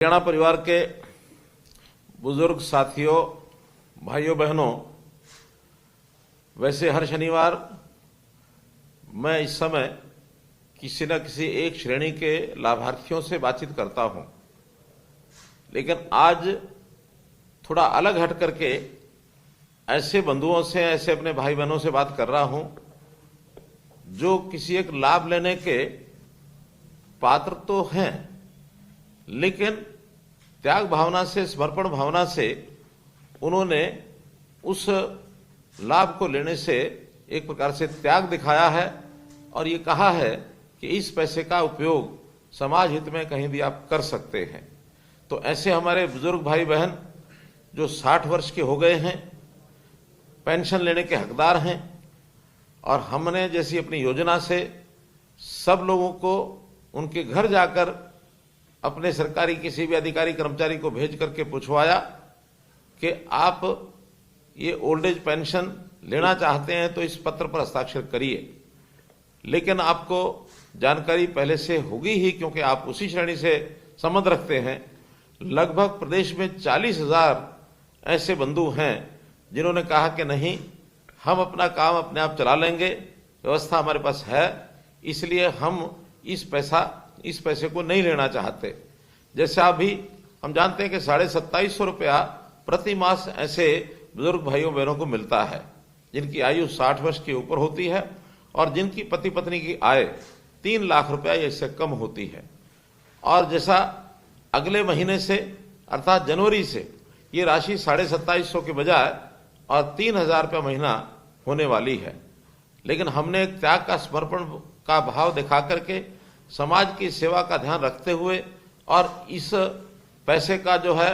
हरियाणा परिवार के बुजुर्ग साथियों, भाइयों बहनों, वैसे हर शनिवार मैं इस समय किसी न किसी एक श्रेणी के लाभार्थियों से बातचीत करता हूं, लेकिन आज थोड़ा अलग हट करके ऐसे बंधुओं से, ऐसे अपने भाई बहनों से बात कर रहा हूं जो किसी एक लाभ लेने के पात्र तो हैं, लेकिन त्याग भावना से, समर्पण भावना से उन्होंने उस लाभ को लेने से एक प्रकार से त्याग दिखाया है और ये कहा है कि इस पैसे का उपयोग समाज हित में कहीं भी आप कर सकते हैं। तो ऐसे हमारे बुजुर्ग भाई बहन जो 60 वर्ष के हो गए हैं, पेंशन लेने के हकदार हैं, और हमने जैसी अपनी योजना से सब लोगों को उनके घर जाकर अपने सरकारी किसी भी अधिकारी कर्मचारी को भेज करके पूछवाया कि आप ये ओल्ड एज पेंशन लेना चाहते हैं तो इस पत्र पर हस्ताक्षर करिए। लेकिन आपको जानकारी पहले से होगी ही, क्योंकि आप उसी श्रेणी से संबंध रखते हैं। लगभग प्रदेश में 40,000 ऐसे बंधु हैं जिन्होंने कहा कि नहीं, हम अपना काम अपने आप चला लेंगे, व्यवस्था हमारे पास है, इसलिए हम इस पैसे को नहीं लेना चाहते। जैसे अभी हम जानते हैं कि 2750 रुपया प्रति मास ऐसे बुजुर्ग भाइयों बहनों को मिलता है जिनकी आयु 60 वर्ष के ऊपर होती है और जिनकी पति पत्नी की आय 3 लाख रुपया या इससे कम होती है। और जैसा अगले महीने से अर्थात जनवरी से ये राशि 2750 के बजाय और 3,000 रुपया महीना होने वाली है। लेकिन हमने त्याग का, समर्पण का भाव दिखा करके समाज की सेवा का ध्यान रखते हुए और इस पैसे का जो है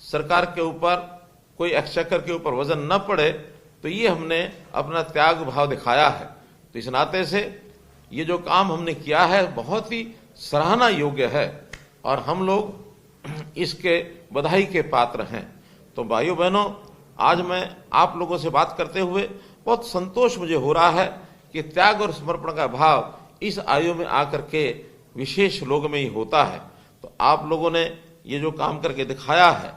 सरकार के ऊपर, कोई एक्सचेकर के ऊपर वजन न पड़े, तो ये हमने अपना त्याग भाव दिखाया है। तो इस नाते से ये जो काम हमने किया है बहुत ही सराहना योग्य है और हम लोग इसके बधाई के पात्र हैं। तो भाइयों बहनों, आज मैं आप लोगों से बात करते हुए बहुत संतोष मुझे हो रहा है कि त्याग और समर्पण का भाव इस आयु में आकर के विशेष लोगों में ही होता है। तो आप लोगों ने ये जो काम करके दिखाया है,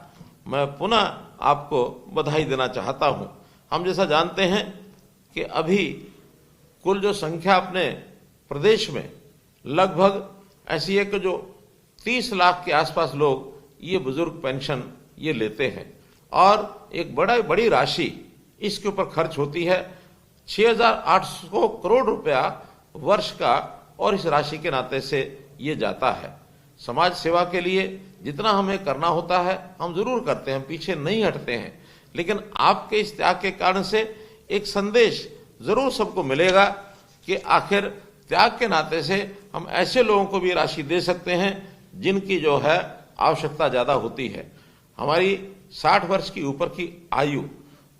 मैं पुनः आपको बधाई देना चाहता हूं। हम जैसा जानते हैं कि अभी कुल जो संख्या अपने प्रदेश में लगभग ऐसी है कि जो 30 लाख के आसपास लोग ये बुजुर्ग पेंशन ये लेते हैं और एक बड़ी राशि इसके ऊपर खर्च होती है, 6,800 करोड़ रुपया वर्ष का, और इस राशि के नाते से ये जाता है। समाज सेवा के लिए जितना हमें करना होता है हम जरूर करते हैं, पीछे नहीं हटते हैं, लेकिन आपके इस त्याग के कारण से एक संदेश जरूर सबको मिलेगा कि आखिर त्याग के नाते से हम ऐसे लोगों को भी राशि दे सकते हैं जिनकी जो है आवश्यकता ज्यादा होती है। हमारी 60 वर्ष की ऊपर की आयु,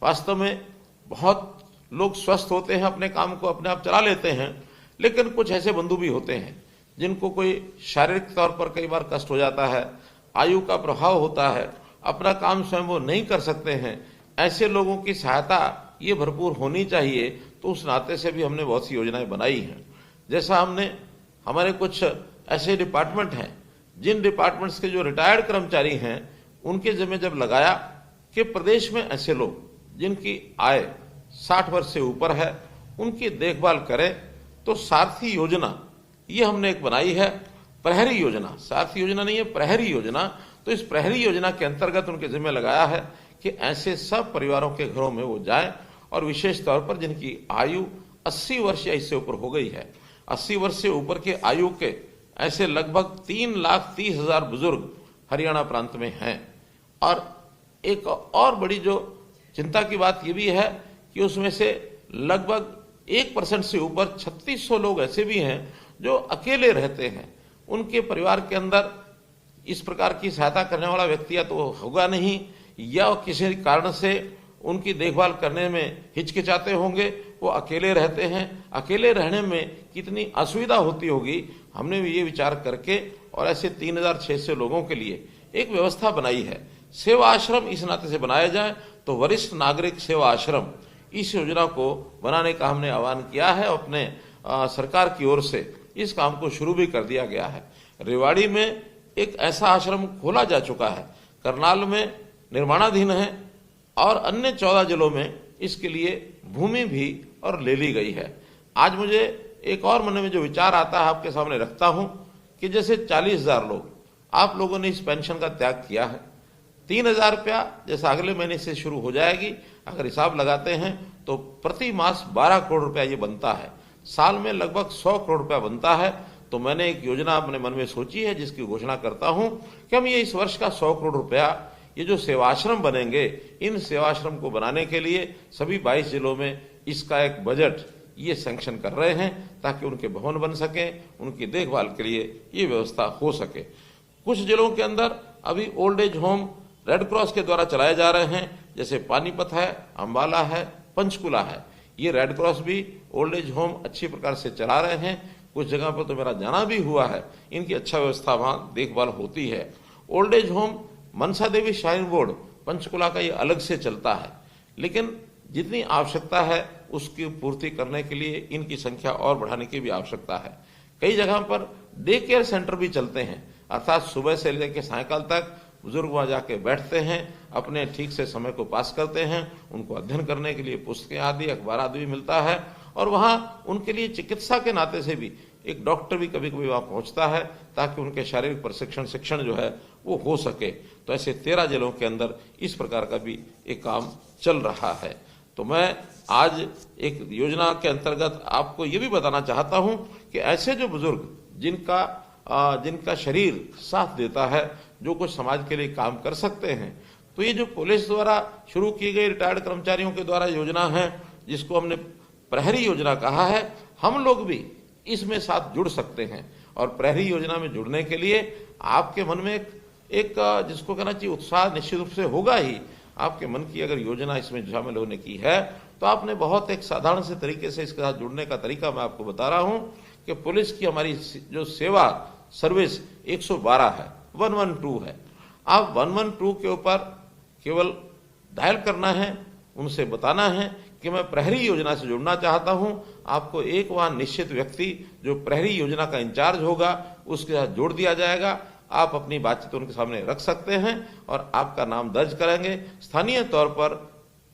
वास्तव में बहुत लोग स्वस्थ होते हैं, अपने काम को अपने आप चला लेते हैं, लेकिन कुछ ऐसे बंधु भी होते हैं जिनको कोई शारीरिक तौर पर कई बार कष्ट हो जाता है, आयु का प्रभाव होता है, अपना काम स्वयं वो नहीं कर सकते हैं। ऐसे लोगों की सहायता ये भरपूर होनी चाहिए। तो उस नाते से भी हमने बहुत सी योजनाएं बनाई हैं। जैसा हमने, हमारे कुछ ऐसे डिपार्टमेंट हैं जिन डिपार्टमेंट्स के जो रिटायर्ड कर्मचारी हैं उनके जिम्मे जब लगाया कि प्रदेश में ऐसे लोग जिनकी आय 60 वर्ष से ऊपर है उनकी देखभाल करें, तो सारथी योजना ये हमने एक बनाई है। प्रहरी योजना, सारथी योजना नहीं है, प्रहरी योजना। तो इस प्रहरी योजना के अंतर्गत उनके जिम्मे लगाया है कि ऐसे सब परिवारों के घरों में वो जाएं, और विशेष तौर पर जिनकी आयु 80 वर्ष या इससे ऊपर हो गई है, 80 वर्ष से ऊपर के आयु के ऐसे लगभग 3,30,000 बुजुर्ग हरियाणा प्रांत में हैं। और एक और बड़ी जो चिंता की बात ये भी है कि उसमें से लगभग 1% से ऊपर 3600 लोग ऐसे भी हैं जो अकेले रहते हैं। उनके परिवार के अंदर इस प्रकार की सहायता करने वाला व्यक्ति या तो होगा नहीं, या किसी कारण से उनकी देखभाल करने में हिचकिचाते होंगे, वो अकेले रहते हैं। अकेले रहने में कितनी असुविधा होती होगी, हमने भी ये विचार करके और ऐसे 3,600 लोगों के लिए एक व्यवस्था बनाई है। सेवा आश्रम इस नाते से बनाया जाए तो वरिष्ठ नागरिक सेवा आश्रम, इस योजना को बनाने का हमने आह्वान किया है। अपने सरकार की ओर से इस काम को शुरू भी कर दिया गया है। रेवाड़ी में एक ऐसा आश्रम खोला जा चुका है, करनाल में निर्माणाधीन है और अन्य 14 जिलों में इसके लिए भूमि भी और ले ली गई है। आज मुझे एक और मन में जो विचार आता है आपके सामने रखता हूं कि जैसे 40,000 लोग आप लोगों ने इस पेंशन का त्याग किया है, 3,000 रुपया जैसा अगले महीने से शुरू हो जाएगी, अगर हिसाब लगाते हैं तो प्रति मास 12 करोड़ रुपया ये बनता है, साल में लगभग 100 करोड़ रुपया बनता है। तो मैंने एक योजना अपने मन में सोची है जिसकी घोषणा करता हूं कि हम ये इस वर्ष का 100 करोड़ रुपया ये जो सेवाश्रम बनेंगे, इन सेवाश्रम को बनाने के लिए सभी 22 जिलों में इसका एक बजट ये सैंक्शन कर रहे हैं ताकि उनके भवन बन सके, उनकी देखभाल के लिए ये व्यवस्था हो सके। कुछ जिलों के अंदर अभी old age home red cross के द्वारा चलाए जा रहे हैं, जैसे पानीपत है, अंबाला है, पंचकुला है। ये रेड क्रॉस भी ओल्ड एज होम अच्छी प्रकार से चला रहे हैं। कुछ जगह पर तो मेरा जाना भी हुआ है, इनकी अच्छा व्यवस्था वहां देखभाल होती है। Old age home Mansa Devi shrine board Panchkula का ये अलग से चलता है, लेकिन जितनी आवश्यकता है उसकी पूर्ति करने के लिए इनकी संख्या और बढ़ाने की भी आवश्यकता है। कई जगह पर डे केयर सेंटर भी चलते हैं, अर्थात सुबह से लेकर सायंकाल तक बुजुर्ग वहां जाके बैठते हैं, अपने ठीक से समय को पास करते हैं, उनको अध्ययन करने के लिए पुस्तकें आदि अखबार आदि भी मिलता है और वहां उनके लिए चिकित्सा के नाते से भी एक डॉक्टर भी कभी कभी वहां पहुंचता है ताकि उनके शारीरिक प्रशिक्षण शिक्षण जो है वो हो सके। तो ऐसे 13 जिलों के अंदर इस प्रकार का भी एक काम चल रहा है। तो मैं आज एक योजना के अंतर्गत आपको ये भी बताना चाहता हूं कि ऐसे जो बुजुर्ग जिनका शरीर साथ देता है, जो कुछ समाज के लिए काम कर सकते हैं, तो ये जो पुलिस द्वारा शुरू की गई रिटायर्ड कर्मचारियों के द्वारा योजना है जिसको हमने प्रहरी योजना कहा है, हम लोग भी इसमें साथ जुड़ सकते हैं। और प्रहरी योजना में जुड़ने के लिए आपके मन में एक जिसको कहना चाहिए उत्साह निश्चित रूप से होगा ही। आपके मन की अगर योजना इसमें शामिल होने की है तो आपने बहुत एक साधारण से तरीके से इसके साथ जुड़ने का तरीका मैं आपको बता रहा हूं कि पुलिस की हमारी जो सेवा सर्विस 112 है, 112 है। आप 112 के ऊपर केवल डायल करना है, उनसे बताना है कि मैं प्रहरी योजना से जुड़ना चाहता हूं। आपको एक वहां निश्चित व्यक्ति जो प्रहरी योजना का इंचार्ज होगा उसके साथ जोड़ दिया जाएगा। आप अपनी बातचीत उनके सामने रख सकते हैं और आपका नाम दर्ज करेंगे, स्थानीय तौर पर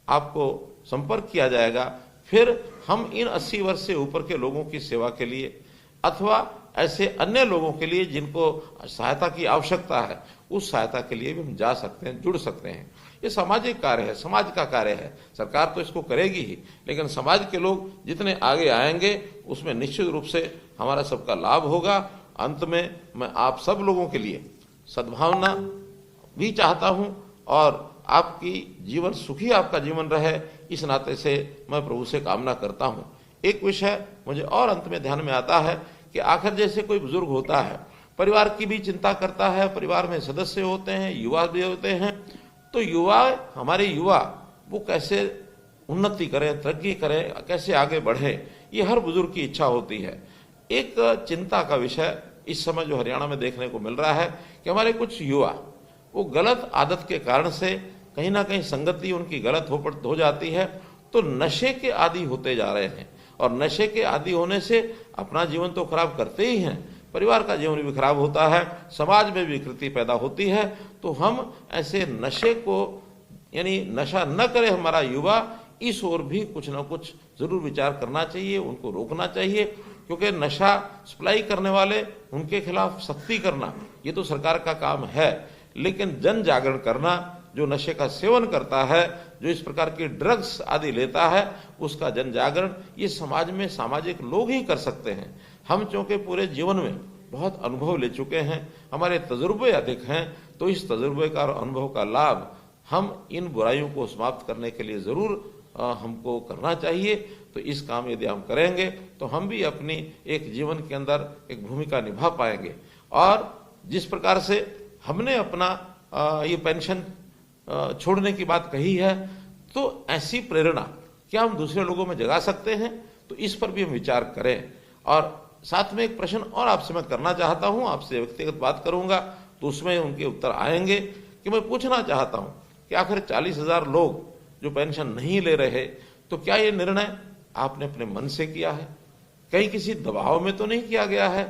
आपको संपर्क किया जाएगा। फिर हम इन 80 वर्ष से ऊपर के लोगों की सेवा के लिए अथवा ऐसे अन्य लोगों के लिए जिनको सहायता की आवश्यकता है, उस सहायता के लिए भी हम जा सकते हैं, जुड़ सकते हैं। ये सामाजिक कार्य है, समाज का कार्य है। सरकार तो इसको करेगी ही, लेकिन समाज के लोग जितने आगे आएंगे उसमें निश्चित रूप से हमारा सबका लाभ होगा। अंत में मैं आप सब लोगों के लिए सद्भावना भी चाहता हूं और आपकी जीवन सुखी आपका जीवन रहे, इस नाते से मैं प्रभु से कामना करता हूं। एक विषय मुझे और अंत में ध्यान में आता है कि आखिर जैसे कोई बुजुर्ग होता है, परिवार की भी चिंता करता है, परिवार में सदस्य होते हैं, युवा भी होते हैं, तो हमारे युवा वो कैसे उन्नति करें, तरक्की करें, कैसे आगे बढ़े, ये हर बुजुर्ग की इच्छा होती है। एक चिंता का विषय इस समय जो हरियाणा में देखने को मिल रहा है कि हमारे कुछ युवा वो गलत आदत के कारण से कहीं ना कहीं संगति उनकी गलत हो जाती है, तो नशे के आदी होते जा रहे हैं। और नशे के आदी होने से अपना जीवन तो खराब करते ही हैं, परिवार का जीवन भी खराब होता है, समाज में विकृति पैदा होती है। तो हम ऐसे नशे को यानी नशा न करे हमारा युवा, इस ओर भी कुछ ना कुछ जरूर विचार करना चाहिए, उनको रोकना चाहिए। क्योंकि नशा सप्लाई करने वाले उनके खिलाफ सख्ती करना ये तो सरकार का काम है, लेकिन जन जागरण करना, जो नशे का सेवन करता है, जो इस प्रकार की ड्रग्स आदि लेता है, उसका जन जागरण ये समाज में सामाजिक लोग ही कर सकते हैं। हम चूंकि पूरे जीवन में बहुत अनुभव ले चुके हैं, हमारे तजुर्बे अधिक हैं, तो इस तजुर्बे का और अनुभव का लाभ हम इन बुराइयों को समाप्त करने के लिए जरूर हमको करना चाहिए। तो इस काम यदि हम करेंगे तो हम भी अपनी एक जीवन के अंदर एक भूमिका निभा पाएंगे। और जिस प्रकार से हमने अपना ये पेंशन छोड़ने की बात कही है, तो ऐसी प्रेरणा क्या हम दूसरे लोगों में जगा सकते हैं, तो इस पर भी हम विचार करें। और साथ में एक प्रश्न और आपसे मैं करना चाहता हूं, आपसे व्यक्तिगत बात करूंगा तो उसमें उनके उत्तर आएंगे कि मैं पूछना चाहता हूं कि आखिर 40,000 लोग जो पेंशन नहीं ले रहे, तो क्या ये निर्णय आपने अपने मन से किया है? कहीं किसी दबाव में तो नहीं किया गया है?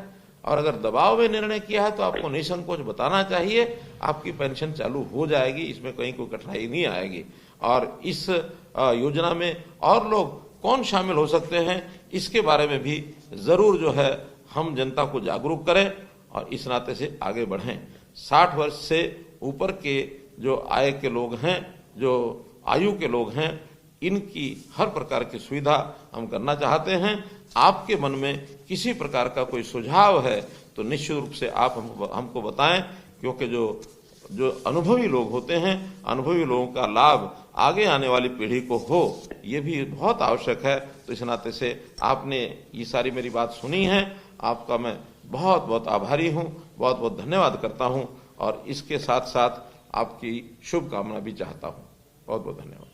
और अगर दबाव में निर्णय किया है तो आपको निसंकोच बताना चाहिए, आपकी पेंशन चालू हो जाएगी, इसमें कहीं कोई कठिनाई नहीं आएगी। और इस योजना में और लोग कौन शामिल हो सकते हैं, इसके बारे में भी जरूर जो है हम जनता को जागरूक करें और इस नाते से आगे बढ़ें। 60 वर्ष से ऊपर के जो आय के लोग हैं, जो आयु के लोग हैं, इनकी हर प्रकार की सुविधा हम करना चाहते हैं। आपके मन में किसी प्रकार का कोई सुझाव है तो निश्चित रूप से आप हमको बताएं, क्योंकि जो अनुभवी लोग होते हैं, अनुभवी लोगों का लाभ आगे आने वाली पीढ़ी को हो, ये भी बहुत आवश्यक है। तो इस नाते से आपने ये सारी मेरी बात सुनी है, आपका मैं बहुत बहुत आभारी हूँ, बहुत बहुत धन्यवाद करता हूँ और इसके साथ साथ आपकी शुभकामना भी चाहता हूँ। बहुत बहुत धन्यवाद।